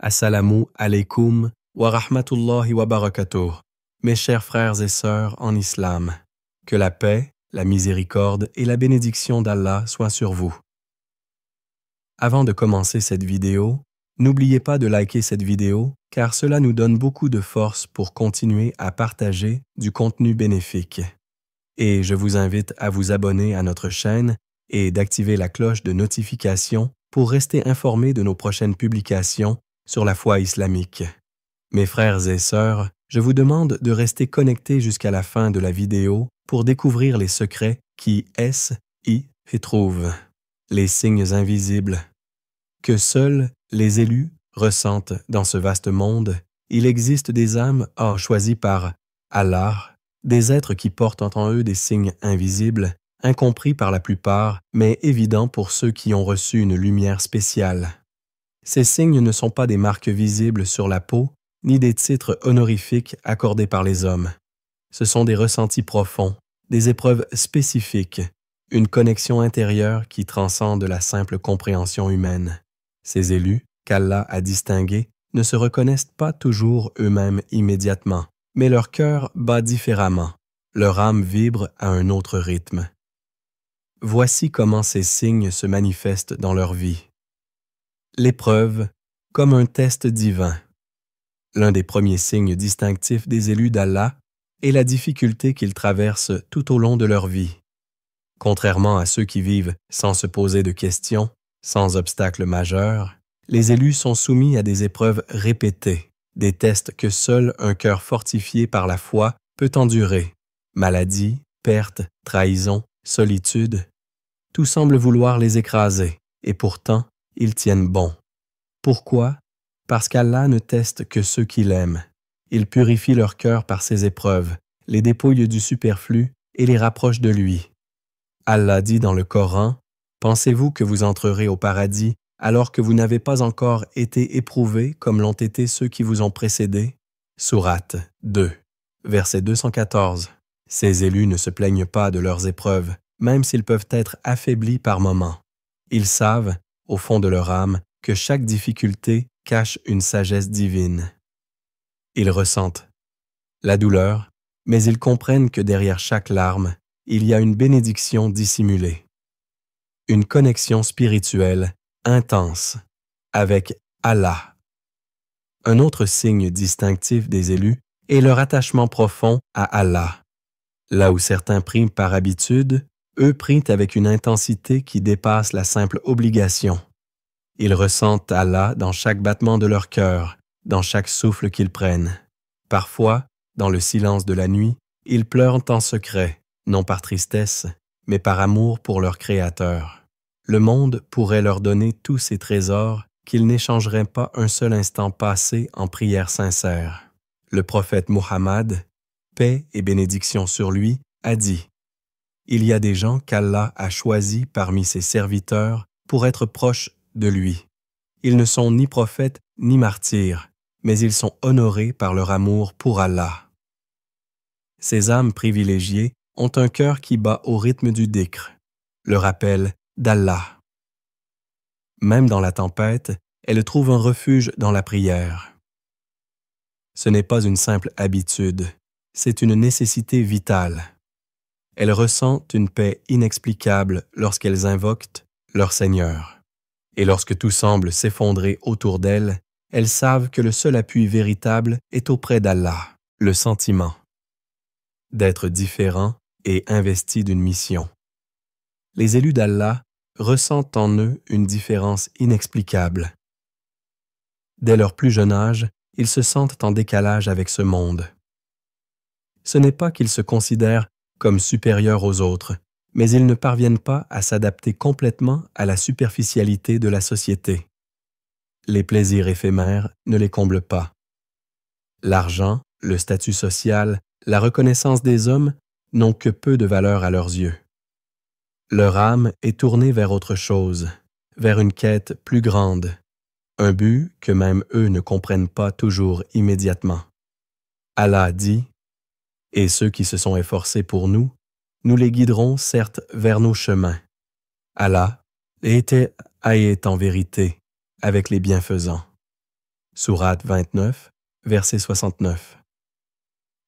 Assalamu alaikum wa rahmatullahi wa barakatuh. Mes chers frères et sœurs en islam, que la paix, la miséricorde et la bénédiction d'Allah soient sur vous. Avant de commencer cette vidéo, n'oubliez pas de liker cette vidéo car cela nous donne beaucoup de force pour continuer à partager du contenu bénéfique. Et je vous invite à vous abonner à notre chaîne et d'activer la cloche de notification pour rester informé de nos prochaines publications sur la foi islamique. Mes frères et sœurs, je vous demande de rester connectés jusqu'à la fin de la vidéo pour découvrir les secrets qui y trouvent, les signes invisibles. Que seuls les élus ressentent dans ce vaste monde, il existe des âmes choisies par Allah, des êtres qui portent en eux des signes invisibles, incompris par la plupart, mais évidents pour ceux qui ont reçu une lumière spéciale. Ces signes ne sont pas des marques visibles sur la peau, ni des titres honorifiques accordés par les hommes. Ce sont des ressentis profonds, des épreuves spécifiques, une connexion intérieure qui transcende la simple compréhension humaine. Ces élus, qu'Allah a distingués, ne se reconnaissent pas toujours eux-mêmes immédiatement, mais leur cœur bat différemment, leur âme vibre à un autre rythme. Voici comment ces signes se manifestent dans leur vie. L'épreuve, comme un test divin. L'un des premiers signes distinctifs des élus d'Allah est la difficulté qu'ils traversent tout au long de leur vie. Contrairement à ceux qui vivent sans se poser de questions, sans obstacles majeurs, les élus sont soumis à des épreuves répétées, des tests que seul un cœur fortifié par la foi peut endurer. Maladie, perte, trahison, solitude, tout semble vouloir les écraser, et pourtant, ils tiennent bon. Pourquoi? Parce qu'Allah ne teste que ceux qu'il aime. Il purifie leur cœur par ses épreuves, les dépouille du superflu et les rapproche de lui. Allah dit dans le Coran, « Pensez-vous que vous entrerez au paradis alors que vous n'avez pas encore été éprouvés comme l'ont été ceux qui vous ont précédés » Sourate 2, verset 214. Ces élus ne se plaignent pas de leurs épreuves, même s'ils peuvent être affaiblis par moments. Ils savent, au fond de leur âme, que chaque difficulté cache une sagesse divine. Ils ressentent la douleur, mais ils comprennent que derrière chaque larme, il y a une bénédiction dissimulée. Une connexion spirituelle intense avec Allah. Un autre signe distinctif des élus est leur attachement profond à Allah. Là où certains prient par habitude, eux prient avec une intensité qui dépasse la simple obligation. Ils ressentent Allah dans chaque battement de leur cœur, dans chaque souffle qu'ils prennent. Parfois, dans le silence de la nuit, ils pleurent en secret, non par tristesse, mais par amour pour leur Créateur. Le monde pourrait leur donner tous ces trésors qu'ils n'échangeraient pas un seul instant passé en prière sincère. Le prophète Muhammad, paix et bénédiction sur lui, a dit « Il y a des gens qu'Allah a choisis parmi ses serviteurs pour être proches de lui. Ils ne sont ni prophètes ni martyrs, mais ils sont honorés par leur amour pour Allah. » Ces âmes privilégiées ont un cœur qui bat au rythme du dhikr, le rappel d'Allah. Même dans la tempête, elles trouvent un refuge dans la prière. Ce n'est pas une simple habitude, c'est une nécessité vitale. Elles ressentent une paix inexplicable lorsqu'elles invoquent leur Seigneur. Et lorsque tout semble s'effondrer autour d'elles, elles savent que le seul appui véritable est auprès d'Allah, le sentiment d'être différent et investi d'une mission. Les élus d'Allah ressentent en eux une différence inexplicable. Dès leur plus jeune âge, ils se sentent en décalage avec ce monde. Ce n'est pas qu'ils se considèrent comme supérieurs aux autres, mais ils ne parviennent pas à s'adapter complètement à la superficialité de la société. Les plaisirs éphémères ne les comblent pas. L'argent, le statut social, la reconnaissance des hommes n'ont que peu de valeur à leurs yeux. Leur âme est tournée vers autre chose, vers une quête plus grande, un but que même eux ne comprennent pas toujours immédiatement. Allah dit « Et ceux qui se sont efforcés pour nous, nous les guiderons certes vers nos chemins. Allah est en vérité avec les bienfaisants. » Sourate 29, verset 69.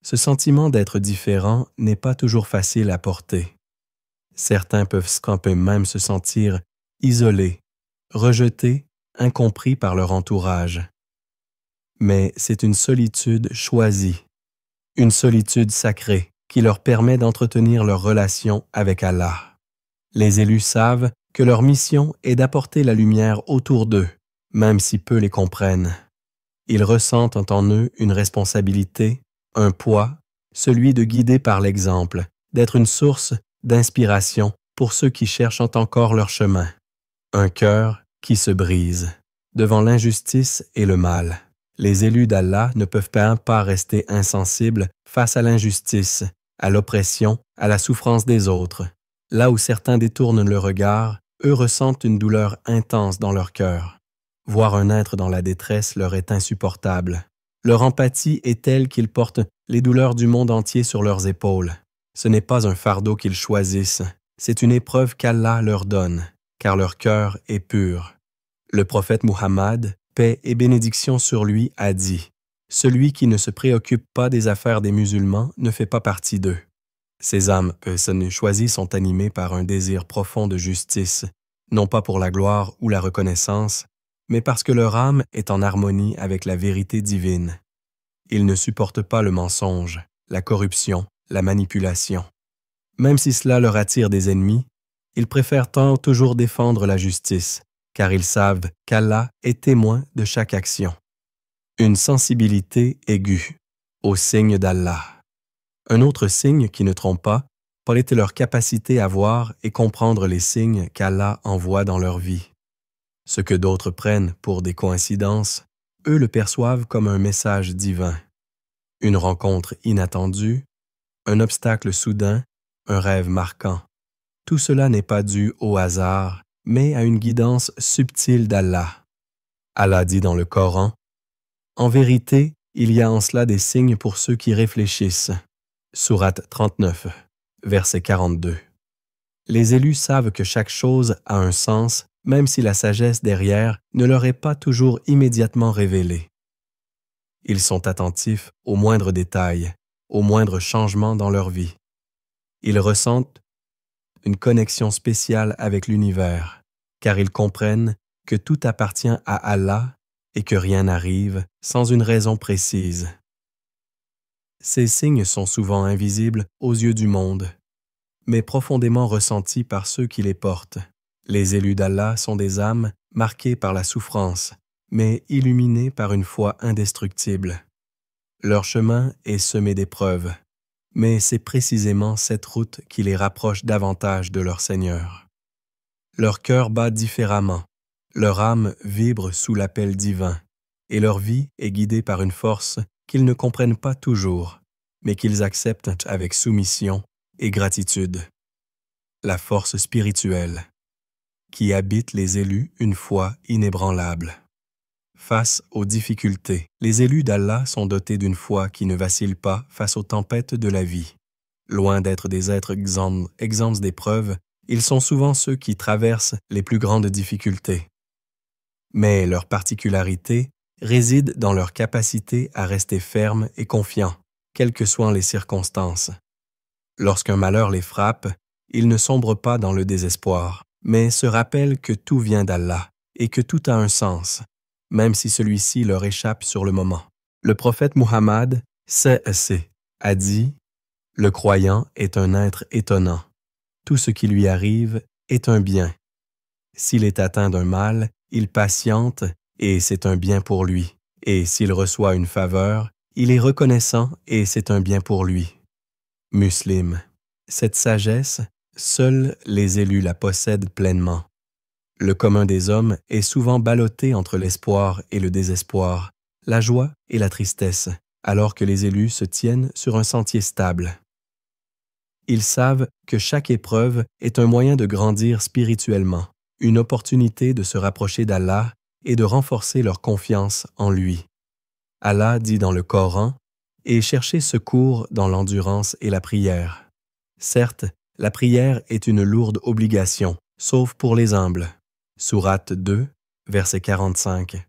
Ce sentiment d'être différent n'est pas toujours facile à porter. Certains peuvent quand même se sentir isolés, rejetés, incompris par leur entourage. Mais c'est une solitude choisie, une solitude sacrée qui leur permet d'entretenir leur relation avec Allah. Les élus savent que leur mission est d'apporter la lumière autour d'eux, même si peu les comprennent. Ils ressentent en eux une responsabilité, un poids, celui de guider par l'exemple, d'être une source d'inspiration pour ceux qui cherchent encore leur chemin. Un cœur qui se brise devant l'injustice et le mal. Les élus d'Allah ne peuvent pas rester insensibles face à l'injustice, à l'oppression, à la souffrance des autres. Là où certains détournent le regard, eux ressentent une douleur intense dans leur cœur. Voir un être dans la détresse leur est insupportable. Leur empathie est telle qu'ils portent les douleurs du monde entier sur leurs épaules. Ce n'est pas un fardeau qu'ils choisissent, c'est une épreuve qu'Allah leur donne, car leur cœur est pur. Le prophète Muhammad, paix et bénédiction sur lui, a dit « Celui qui ne se préoccupe pas des affaires des musulmans ne fait pas partie d'eux. » Ces âmes, personnes choisies, sont animées par un désir profond de justice, non pas pour la gloire ou la reconnaissance, mais parce que leur âme est en harmonie avec la vérité divine. Ils ne supportent pas le mensonge, la corruption, la manipulation. Même si cela leur attire des ennemis, ils préfèrent toujours défendre la justice, car ils savent qu'Allah est témoin de chaque action. Une sensibilité aiguë aux signes d'Allah. Un autre signe qui ne trompe pas est leur capacité à voir et comprendre les signes qu'Allah envoie dans leur vie. Ce que d'autres prennent pour des coïncidences, eux le perçoivent comme un message divin. Une rencontre inattendue, un obstacle soudain, un rêve marquant. Tout cela n'est pas dû au hasard, mais à une guidance subtile d'Allah. Allah dit dans le Coran, « En vérité, il y a en cela des signes pour ceux qui réfléchissent. » Sourate 39, verset 42. Les élus savent que chaque chose a un sens, même si la sagesse derrière ne leur est pas toujours immédiatement révélée. Ils sont attentifs aux moindres détails, aux moindres changements dans leur vie. Ils ressentent une connexion spéciale avec l'univers, car ils comprennent que tout appartient à Allah et que rien n'arrive sans une raison précise. Ces signes sont souvent invisibles aux yeux du monde, mais profondément ressentis par ceux qui les portent. Les élus d'Allah sont des âmes marquées par la souffrance, mais illuminées par une foi indestructible. Leur chemin est semé d'épreuves, mais c'est précisément cette route qui les rapproche davantage de leur Seigneur. Leur cœur bat différemment, leur âme vibre sous l'appel divin, et leur vie est guidée par une force qu'ils ne comprennent pas toujours, mais qu'ils acceptent avec soumission et gratitude. La force spirituelle, qui habite les élus une foi inébranlable. Face aux difficultés, les élus d'Allah sont dotés d'une foi qui ne vacille pas face aux tempêtes de la vie. Loin d'être des êtres exempts d'épreuves, ils sont souvent ceux qui traversent les plus grandes difficultés. Mais leur particularité réside dans leur capacité à rester fermes et confiants, quelles que soient les circonstances. Lorsqu'un malheur les frappe, ils ne sombrent pas dans le désespoir, mais se rappellent que tout vient d'Allah et que tout a un sens, même si celui-ci leur échappe sur le moment. Le prophète Muhammad, c.e.c., a dit « Le croyant est un être étonnant. Tout ce qui lui arrive est un bien. S'il est atteint d'un mal, il patiente et c'est un bien pour lui. Et s'il reçoit une faveur, il est reconnaissant et c'est un bien pour lui. » Muslim. Cette sagesse, seuls les élus la possèdent pleinement. Le commun des hommes est souvent ballotté entre l'espoir et le désespoir, la joie et la tristesse, alors que les élus se tiennent sur un sentier stable. Ils savent que chaque épreuve est un moyen de grandir spirituellement, une opportunité de se rapprocher d'Allah et de renforcer leur confiance en lui. Allah dit dans le Coran « Et cherchez secours dans l'endurance et la prière. » Certes, la prière est une lourde obligation, sauf pour les humbles. Sourate 2, verset 45.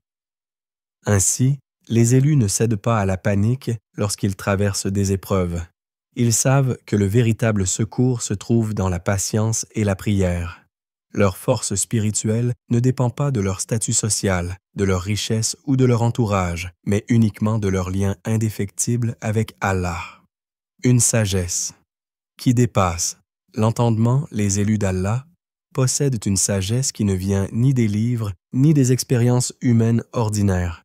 Ainsi, les élus ne cèdent pas à la panique lorsqu'ils traversent des épreuves. Ils savent que le véritable secours se trouve dans la patience et la prière. Leur force spirituelle ne dépend pas de leur statut social, de leur richesse ou de leur entourage, mais uniquement de leur lien indéfectible avec Allah. Une sagesse qui dépasse l'entendement. Les élus d'Allah possèdent une sagesse qui ne vient ni des livres ni des expériences humaines ordinaires.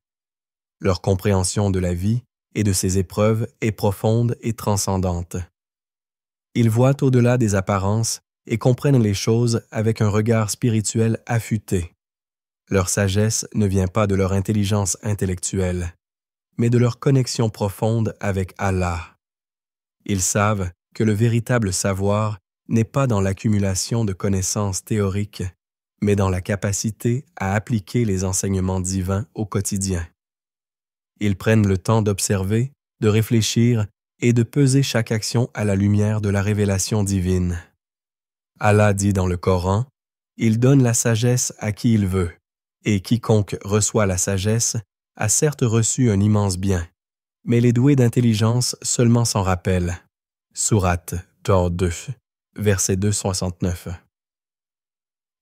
Leur compréhension de la vie et de ses épreuves est profonde et transcendante. Ils voient au-delà des apparences et comprennent les choses avec un regard spirituel affûté. Leur sagesse ne vient pas de leur intelligence intellectuelle, mais de leur connexion profonde avec Allah. Ils savent que le véritable savoir n'est pas dans l'accumulation de connaissances théoriques, mais dans la capacité à appliquer les enseignements divins au quotidien. Ils prennent le temps d'observer, de réfléchir et de peser chaque action à la lumière de la révélation divine. Allah dit dans le Coran, « Il donne la sagesse à qui il veut, et quiconque reçoit la sagesse a certes reçu un immense bien, mais les doués d'intelligence seulement s'en rappellent. » Sourate Thor 2, verset 269.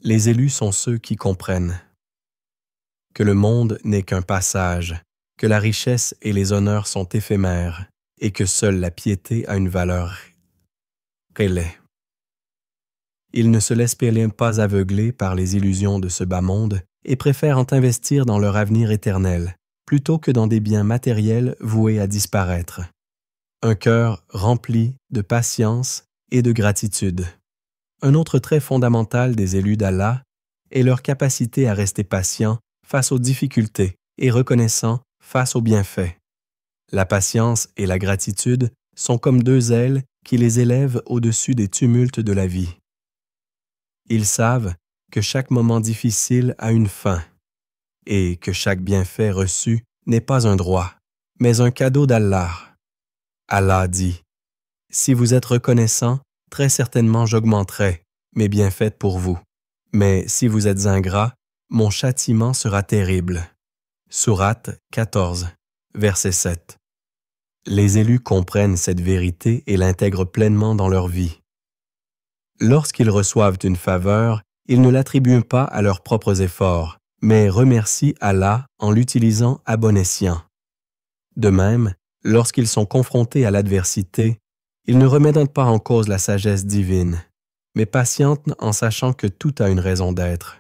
Les élus sont ceux qui comprennent que le monde n'est qu'un passage, que la richesse et les honneurs sont éphémères et que seule la piété a une valeur réelle. Ils ne se laissent pas aveugler par les illusions de ce bas monde et préfèrent en investir dans leur avenir éternel, plutôt que dans des biens matériels voués à disparaître. Un cœur rempli de patience et de gratitude. Un autre trait fondamental des élus d'Allah est leur capacité à rester patients face aux difficultés et reconnaissants face aux bienfaits. La patience et la gratitude sont comme deux ailes qui les élèvent au-dessus des tumultes de la vie. Ils savent que chaque moment difficile a une fin et que chaque bienfait reçu n'est pas un droit, mais un cadeau d'Allah. Allah dit, « Si vous êtes reconnaissant, très certainement j'augmenterai mes bienfaits pour vous. Mais si vous êtes ingrat, mon châtiment sera terrible. » Sourate 14, verset 7. Les élus comprennent cette vérité et l'intègrent pleinement dans leur vie. Lorsqu'ils reçoivent une faveur, ils ne l'attribuent pas à leurs propres efforts, mais remercient Allah en l'utilisant à bon escient. De même, lorsqu'ils sont confrontés à l'adversité, ils ne remettent pas en cause la sagesse divine, mais patientent en sachant que tout a une raison d'être.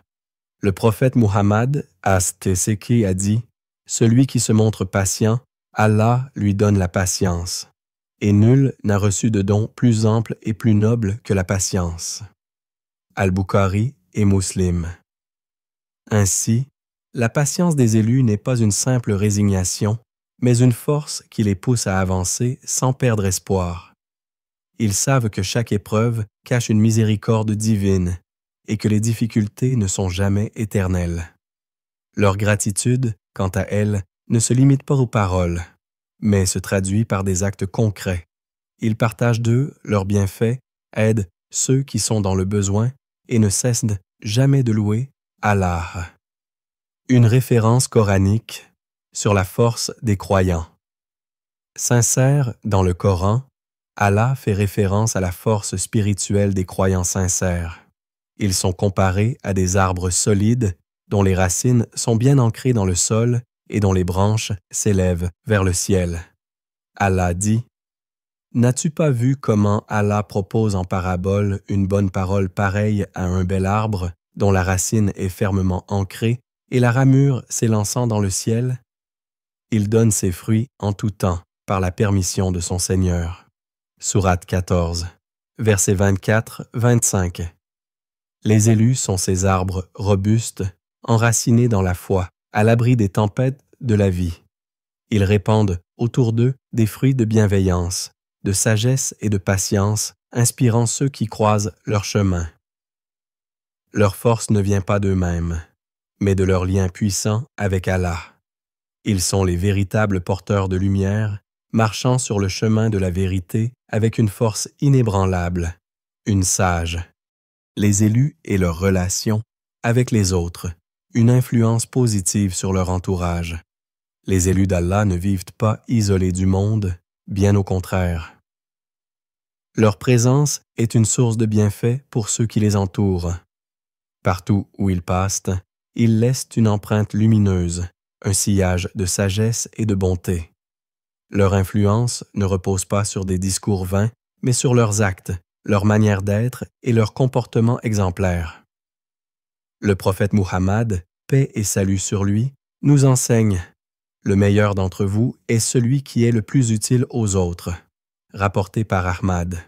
Le prophète Muhammad as-Teseki a dit, « Celui qui se montre patient, Allah lui donne la patience. » Et nul n'a reçu de don plus ample et plus noble que la patience. Al-Bukhari et Muslim. Ainsi, la patience des élus n'est pas une simple résignation, mais une force qui les pousse à avancer sans perdre espoir. Ils savent que chaque épreuve cache une miséricorde divine et que les difficultés ne sont jamais éternelles. Leur gratitude, quant à elle, ne se limite pas aux paroles, mais se traduit par des actes concrets. Ils partagent d'eux leurs bienfaits, aident ceux qui sont dans le besoin et ne cessent jamais de louer Allah. Une référence coranique sur la force des croyants. Sincère dans le Coran, Allah fait référence à la force spirituelle des croyants sincères. Ils sont comparés à des arbres solides dont les racines sont bien ancrées dans le sol et dont les branches s'élèvent vers le ciel. Allah dit, « N'as-tu pas vu comment Allah propose en parabole une bonne parole pareille à un bel arbre dont la racine est fermement ancrée et la ramure s'élançant dans le ciel? Il donne ses fruits en tout temps par la permission de son Seigneur. » Sourate 14, versets 24-25. Les élus sont ces arbres robustes, enracinés dans la foi, à l'abri des tempêtes de la vie. Ils répandent autour d'eux des fruits de bienveillance, de sagesse et de patience, inspirant ceux qui croisent leur chemin. Leur force ne vient pas d'eux-mêmes, mais de leur lien puissant avec Allah. Ils sont les véritables porteurs de lumière, marchant sur le chemin de la vérité avec une force inébranlable, une sage. Les élus et leurs relations avec les autres, une influence positive sur leur entourage. Les élus d'Allah ne vivent pas isolés du monde, bien au contraire. Leur présence est une source de bienfaits pour ceux qui les entourent. Partout où ils passent, ils laissent une empreinte lumineuse, un sillage de sagesse et de bonté. Leur influence ne repose pas sur des discours vains, mais sur leurs actes, leur manière d'être et leur comportement exemplaire. Le prophète Muhammad, paix et salut sur lui, nous enseigne « Le meilleur d'entre vous est celui qui est le plus utile aux autres », rapporté par Ahmad.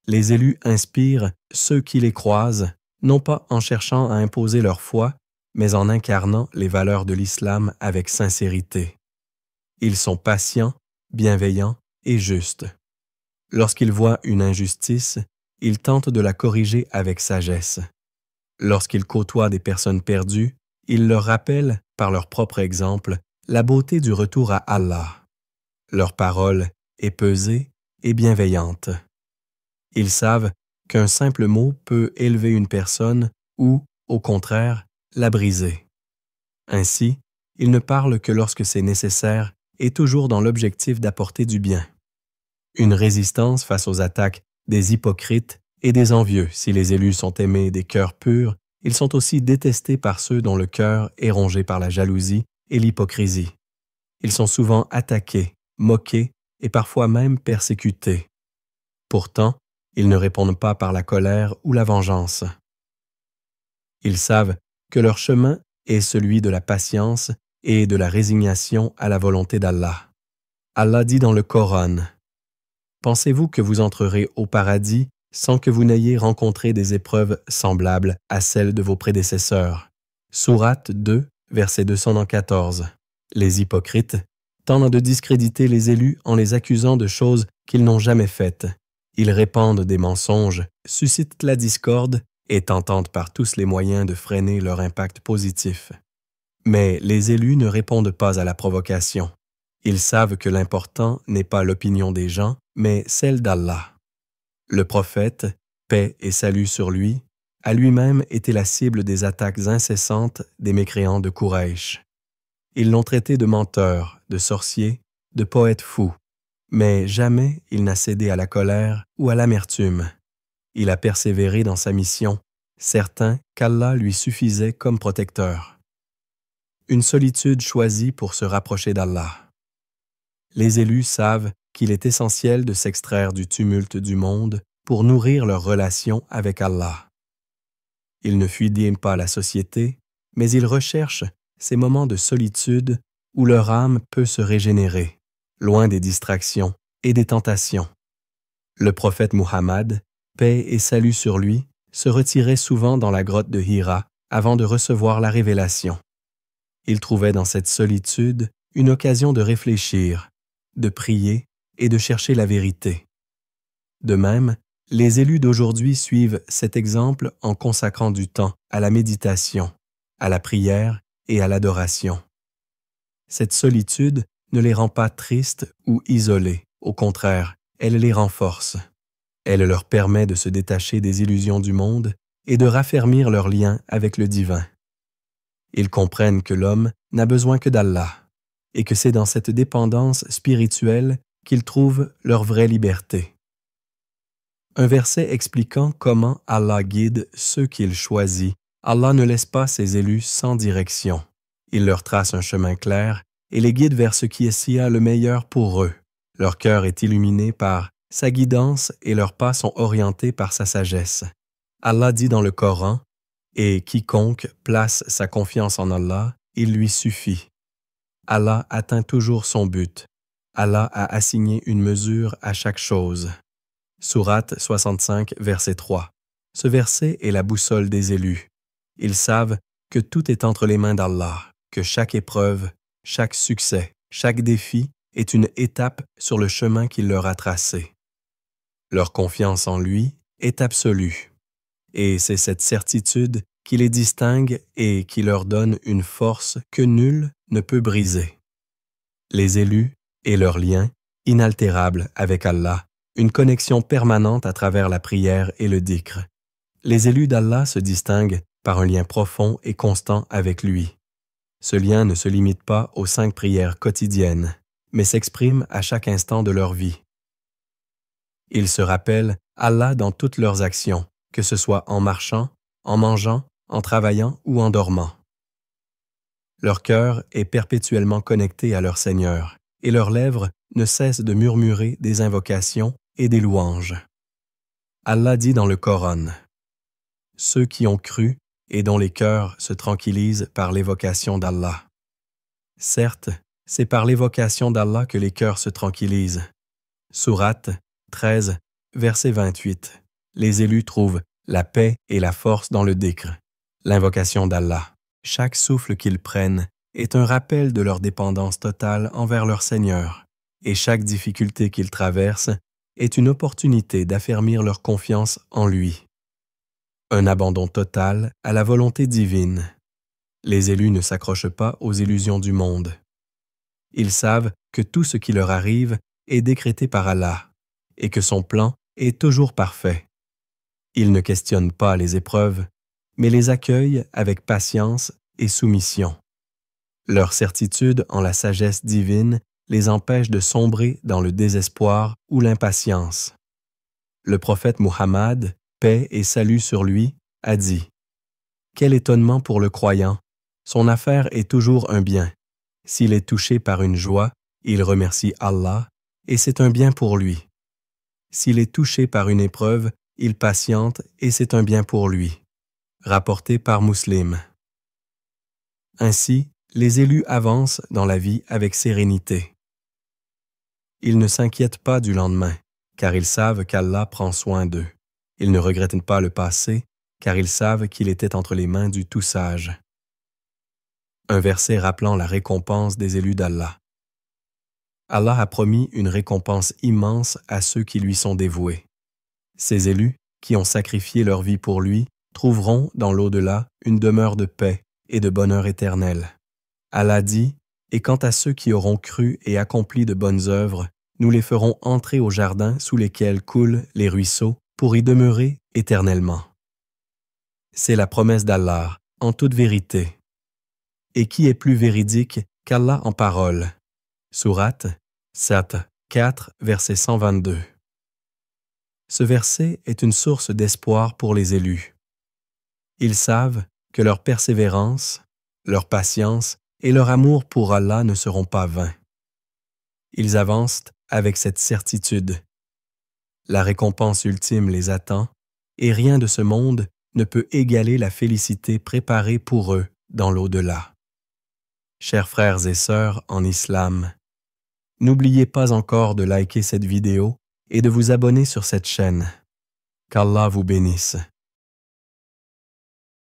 Les élus inspirent ceux qui les croisent, non pas en cherchant à imposer leur foi, mais en incarnant les valeurs de l'islam avec sincérité. Ils sont patients, bienveillants et justes. Lorsqu'ils voient une injustice, ils tentent de la corriger avec sagesse. Lorsqu'ils côtoient des personnes perdues, ils leur rappellent, par leur propre exemple, la beauté du retour à Allah. Leur parole est pesée et bienveillante. Ils savent qu'un simple mot peut élever une personne ou, au contraire, la briser. Ainsi, ils ne parlent que lorsque c'est nécessaire et toujours dans l'objectif d'apporter du bien. Une résistance face aux attaques des hypocrites et des envieux. Si les élus sont aimés des cœurs purs, ils sont aussi détestés par ceux dont le cœur est rongé par la jalousie et l'hypocrisie. Ils sont souvent attaqués, moqués et parfois même persécutés. Pourtant, ils ne répondent pas par la colère ou la vengeance. Ils savent que leur chemin est celui de la patience et de la résignation à la volonté d'Allah. Allah dit dans le Coran, « Pensez-vous que vous entrerez au paradis sans que vous n'ayez rencontré des épreuves semblables à celles de vos prédécesseurs ?» Sourate 2, verset 214. Les hypocrites tentent de discréditer les élus en les accusant de choses qu'ils n'ont jamais faites. Ils répandent des mensonges, suscitent la discorde et tentent par tous les moyens de freiner leur impact positif. Mais les élus ne répondent pas à la provocation. Ils savent que l'important n'est pas l'opinion des gens, mais celle d'Allah. Le prophète, paix et salut sur lui, a lui-même été la cible des attaques incessantes des mécréants de Quraysh. Ils l'ont traité de menteur, de sorcier, de poète fou. Mais jamais il n'a cédé à la colère ou à l'amertume. Il a persévéré dans sa mission, certain qu'Allah lui suffisait comme protecteur. Une solitude choisie pour se rapprocher d'Allah. Les élus savent qu'il est essentiel de s'extraire du tumulte du monde pour nourrir leur relation avec Allah. Ils ne fuient pas la société, mais ils recherchent ces moments de solitude où leur âme peut se régénérer, loin des distractions et des tentations. Le prophète Muhammad, paix et salut sur lui, se retirait souvent dans la grotte de Hira avant de recevoir la révélation. Il trouvait dans cette solitude une occasion de réfléchir, de prier et de chercher la vérité. De même, les élus d'aujourd'hui suivent cet exemple en consacrant du temps à la méditation, à la prière et à l'adoration. Cette solitude ne les rend pas tristes ou isolés, au contraire, elle les renforce. Elle leur permet de se détacher des illusions du monde et de raffermir leur lien avec le divin. Ils comprennent que l'homme n'a besoin que d'Allah et que c'est dans cette dépendance spirituelle qu'ils trouvent leur vraie liberté. Un verset expliquant comment Allah guide ceux qu'il choisit. Allah ne laisse pas ses élus sans direction. Il leur trace un chemin clair et les guide vers ce qui est s'y a le meilleur pour eux. Leur cœur est illuminé par sa guidance et leurs pas sont orientés par sa sagesse. Allah dit dans le Coran, « Et quiconque place sa confiance en Allah, il lui suffit. » Allah atteint toujours son but. Allah a assigné une mesure à chaque chose. Sourate 65, verset 3. Ce verset est la boussole des élus. Ils savent que tout est entre les mains d'Allah, que chaque épreuve, chaque succès, chaque défi est une étape sur le chemin qu'il leur a tracé. Leur confiance en lui est absolue. Et c'est cette certitude qui les distingue et qui leur donne une force que nul ne peut briser. Les élus et leurs liens, inaltérables avec Allah, une connexion permanente à travers la prière et le dhikr. Les élus d'Allah se distinguent par un lien profond et constant avec lui. Ce lien ne se limite pas aux 5 prières quotidiennes, mais s'exprime à chaque instant de leur vie. Ils se rappellent Allah dans toutes leurs actions, que ce soit en marchant, en mangeant, en travaillant ou en dormant. Leur cœur est perpétuellement connecté à leur Seigneur, et leurs lèvres ne cessent de murmurer des invocations et des louanges. Allah dit dans le Coran, « Ceux qui ont cru et dont les cœurs se tranquillisent par l'évocation d'Allah. » Certes, c'est par l'évocation d'Allah que les cœurs se tranquillisent. Sourate 13, verset 28. Les élus trouvent la paix et la force dans le dhikr, l'invocation d'Allah. Chaque souffle qu'ils prennent est un rappel de leur dépendance totale envers leur Seigneur, et chaque difficulté qu'ils traversent est une opportunité d'affermir leur confiance en lui. Un abandon total à la volonté divine. Les élus ne s'accrochent pas aux illusions du monde. Ils savent que tout ce qui leur arrive est décrété par Allah, et que son plan est toujours parfait. Ils ne questionnent pas les épreuves, mais les accueillent avec patience et soumission. Leur certitude en la sagesse divine les empêche de sombrer dans le désespoir ou l'impatience. Le prophète Muhammad, paix et salut sur lui, a dit « Quel étonnement pour le croyant! Son affaire est toujours un bien. S'il est touché par une joie, il remercie Allah, et c'est un bien pour lui. S'il est touché par une épreuve, il patiente, et c'est un bien pour lui. » Rapporté par Muslim. Ainsi, les élus avancent dans la vie avec sérénité. Ils ne s'inquiètent pas du lendemain, car ils savent qu'Allah prend soin d'eux. Ils ne regrettent pas le passé, car ils savent qu'il était entre les mains du Tout-Sage. Un verset rappelant la récompense des élus d'Allah. Allah a promis une récompense immense à ceux qui lui sont dévoués. Ces élus, qui ont sacrifié leur vie pour lui, trouveront dans l'au-delà une demeure de paix et de bonheur éternel. Allah dit, « Et quant à ceux qui auront cru et accompli de bonnes œuvres, nous les ferons entrer au jardin sous lesquels coulent les ruisseaux pour y demeurer éternellement. » C'est la promesse d'Allah, en toute vérité. Et qui est plus véridique qu'Allah en parole? Sourate 7, 4, verset 122. Ce verset est une source d'espoir pour les élus. Ils savent que leur persévérance, leur patience et leur amour pour Allah ne seront pas vains. Ils avancent avec cette certitude. La récompense ultime les attend, et rien de ce monde ne peut égaler la félicité préparée pour eux dans l'au-delà. Chers frères et sœurs en islam, n'oubliez pas encore de liker cette vidéo et de vous abonner sur cette chaîne. Qu'Allah vous bénisse.